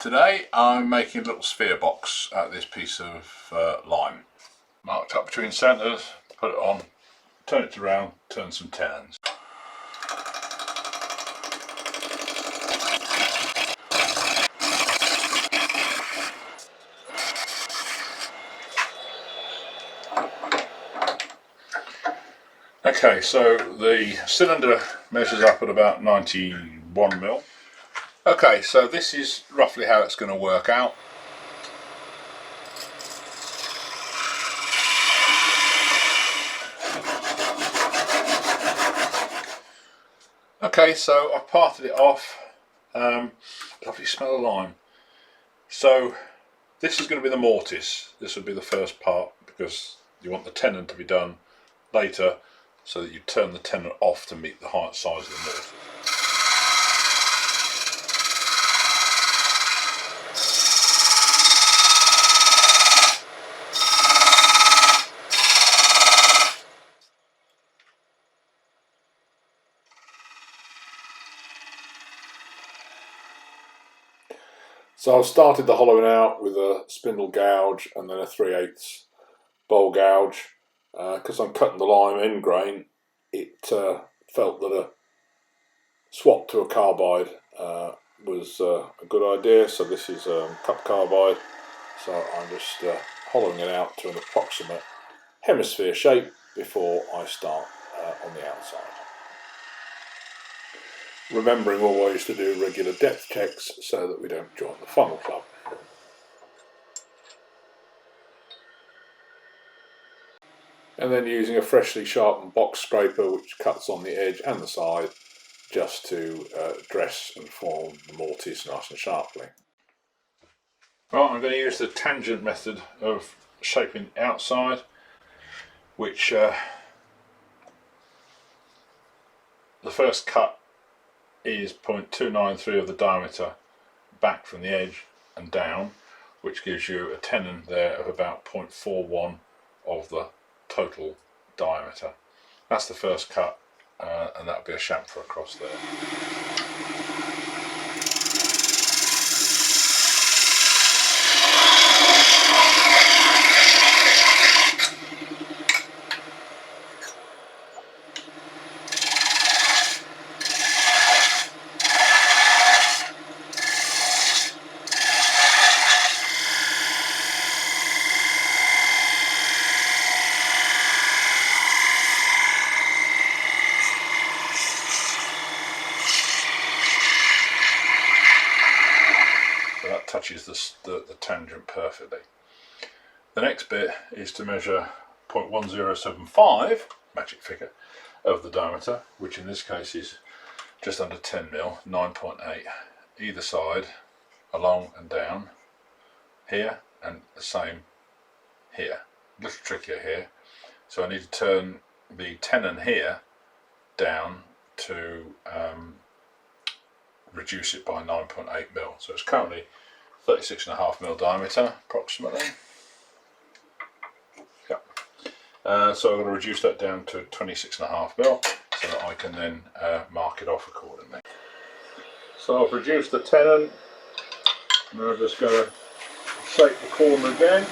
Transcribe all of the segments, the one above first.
Today I'm making a little sphere box out of this piece of line. Marked up between centres, put it on, turn it around, turn some tenons. Okay, so the cylinder measures up at about 91mm. Okay, so this is roughly how it's going to work out. Okay, so I've parted it off. Lovely smell of lime. So this is going to be the mortise. This will be the first part because you want the tenon to be done later, so that you turn the tenon off to meet the height size of the mortise. So I've started the hollowing out with a spindle gouge and then a 3/8 bowl gouge. Because I'm cutting the lime end grain, it felt that a swap to a carbide was a good idea. So this is cup carbide. So I'm just hollowing it out to an approximate hemisphere shape before I start on the outside. Remembering always to do regular depth checks so that we don't join the funnel club. And then using a freshly sharpened box scraper which cuts on the edge and the side just to dress and form the mortise nice and sharply. Right, I'm going to use the tangent method of shaping the outside, which the first cut is 0.293 of the diameter back from the edge and down, which gives you a tenon there of about 0.41 of the total diameter. That's the first cut, and that'll be a chamfer across there. That touches the tangent perfectly. The next bit is to measure 0.1075, magic figure, of the diameter, which in this case is just under 10mm, 9.8, either side, along and down, here, and the same here. A little trickier here. So I need to turn the tenon here down to reduce it by 9.8mm. So it's currently 36.5mm diameter approximately. Yeah. So I'm going to reduce that down to 26.5mm so that I can then mark it off accordingly. So I've reduced the tenon, and I'm just going to shape the corner again.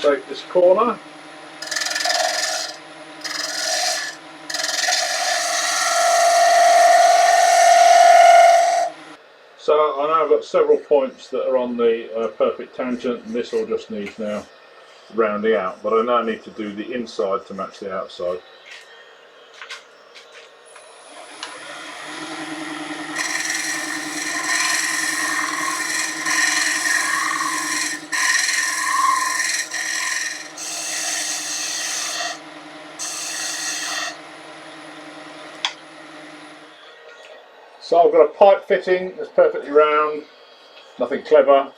Shape this corner. So I know I've got several points that are on the perfect tangent, and this all just needs now rounding out, but I now need to do the inside to match the outside. So I've got a pipe fitting that's perfectly round, nothing clever.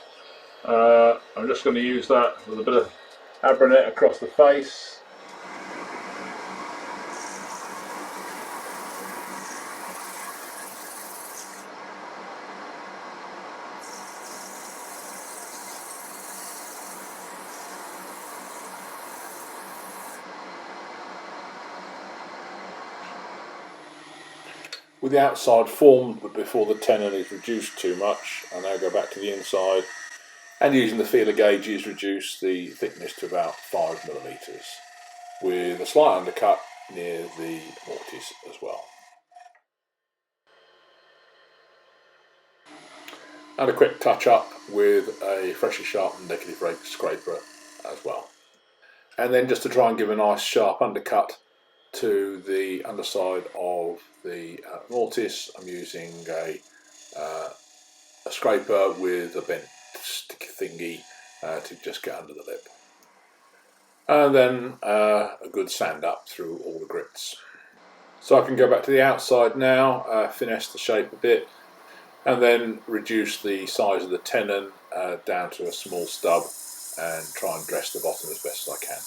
I'm just going to use that with a bit of abranet across the face. with the outside formed but before the tenon is reduced too much. I'll now go back to the inside and using the feeler gauges reduce the thickness to about 5mm with a slight undercut near the mortise as well. And a quick touch up with a freshly sharpened negative rake scraper as well. And then just to try and give a nice sharp undercut to the underside of the mortise, I'm using a scraper with a bent stick thingy to just get under the lip. And then a good sand up through all the grits. So I can go back to the outside now, finesse the shape a bit, and then reduce the size of the tenon down to a small stub and try and dress the bottom as best as I can.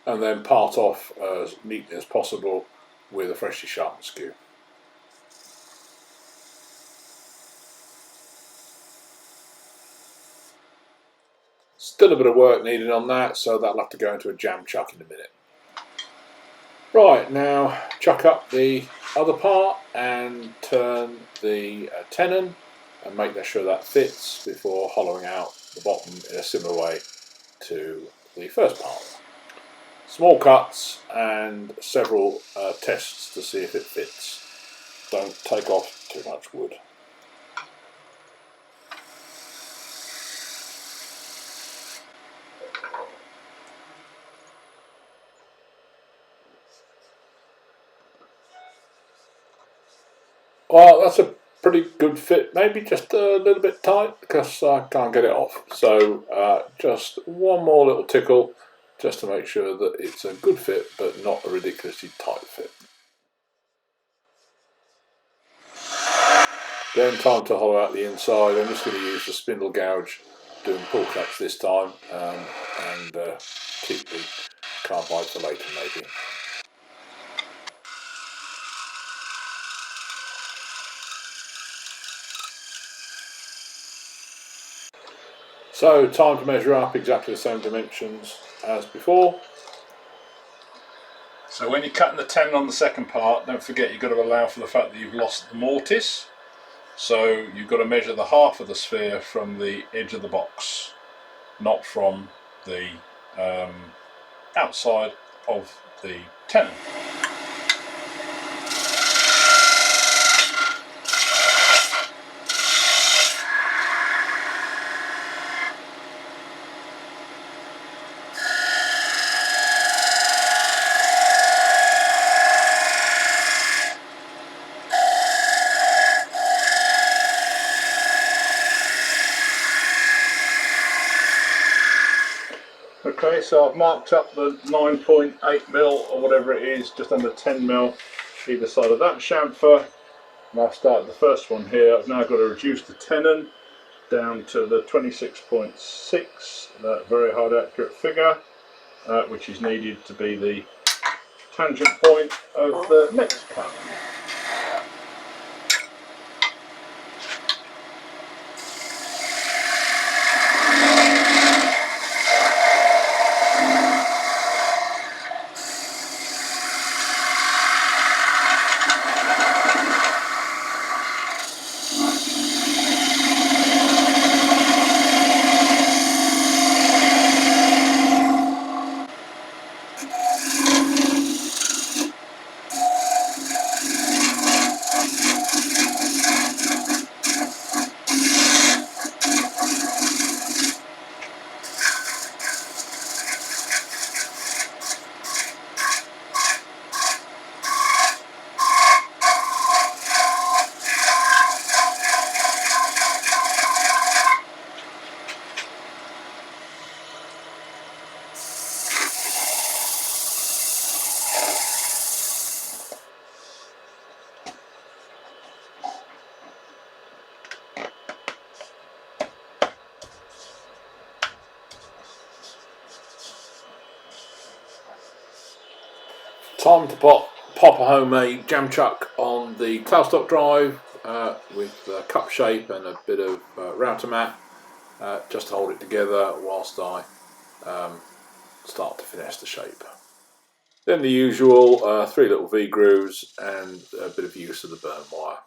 And then part off as neatly as possible with a freshly sharpened skew. Still a bit of work needed on that, so that'll have to go into a jam chuck in a minute. Right, now chuck up the other part and turn the tenon and make sure that fits before hollowing out the bottom in a similar way to the first part. Small cuts and several tests to see if it fits. Don't take off too much wood. Well, that's a pretty good fit, maybe just a little bit tight because I can't get it off. So just one more little tickle just to make sure that it's a good fit but not a ridiculously tight fit. Then time to hollow out the inside. I'm just going to use the spindle gouge doing pull cuts this time and keep the carbide for later maybe. So time to measure up exactly the same dimensions as before. So when you're cutting the tenon on the second part, don't forget you've got to allow for the fact that you've lost the mortise. So you've got to measure the half of the sphere from the edge of the box, not from the outside of the tenon. Okay, so I've marked up the 9.8mm or whatever it is, just under 10mm either side of that chamfer. And I've started the first one here. I've now got to reduce the tenon down to the 26.6, that very hard accurate figure, which is needed to be the tangent point of the next cut. Time to pop a homemade jam chuck on the cloud stock drive with cup shape and a bit of router mat just to hold it together whilst I start to finesse the shape. Then the usual 3 little V grooves and a bit of use of the burn wire.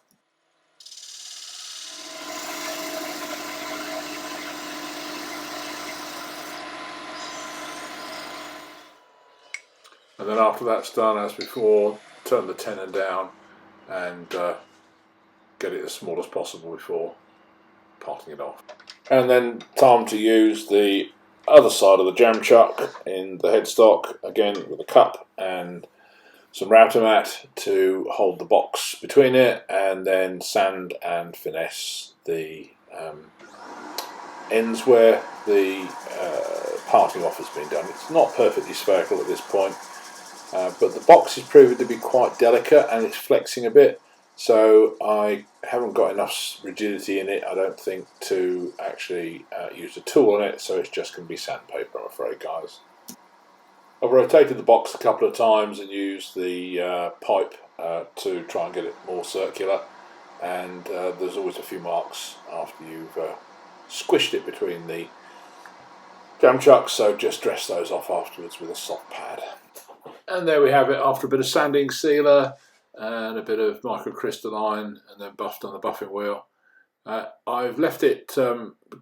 And then after that's done, as before, turn the tenon down and get it as small as possible before parting it off. And then time to use the other side of the jam chuck in the headstock, again with a cup and some router mat to hold the box between it, and then sand and finesse the ends where the parting off has been done. It's not perfectly spherical at this point, but the box is proving to be quite delicate and it's flexing a bit, so I haven't got enough rigidity in it, I don't think, to actually use a tool on it, so it's just going to be sandpaper, I'm afraid, guys. I've rotated the box a couple of times and used the pipe to try and get it more circular, and there's always a few marks after you've squished it between the jam chucks, so just dress those off afterwards with a soft pad. And there we have it, after a bit of sanding sealer and a bit of microcrystalline and then buffed on the buffing wheel. I've left it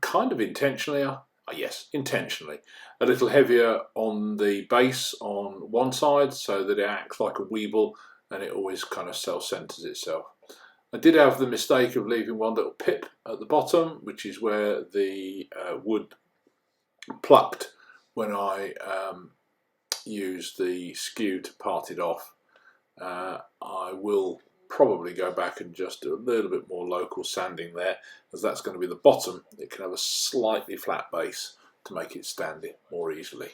kind of intentionally, yes, intentionally, a little heavier on the base on one side so that it acts like a weeble and it always kind of self-centers itself. I did have the mistake of leaving one little pip at the bottom, which is where the wood plucked when I used the skew to part it off. I will probably go back and just do a little bit more local sanding there, as that's going to be the bottom. It can have a slightly flat base to make it stand it more easily.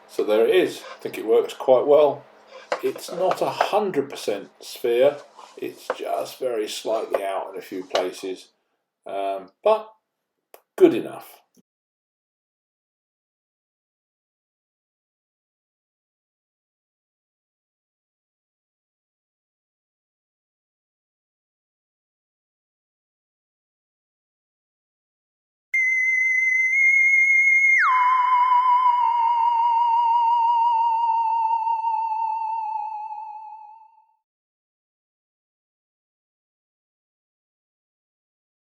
So there it is. I think it works quite well. It's not 100% sphere, it's just very slightly out in a few places, but good enough.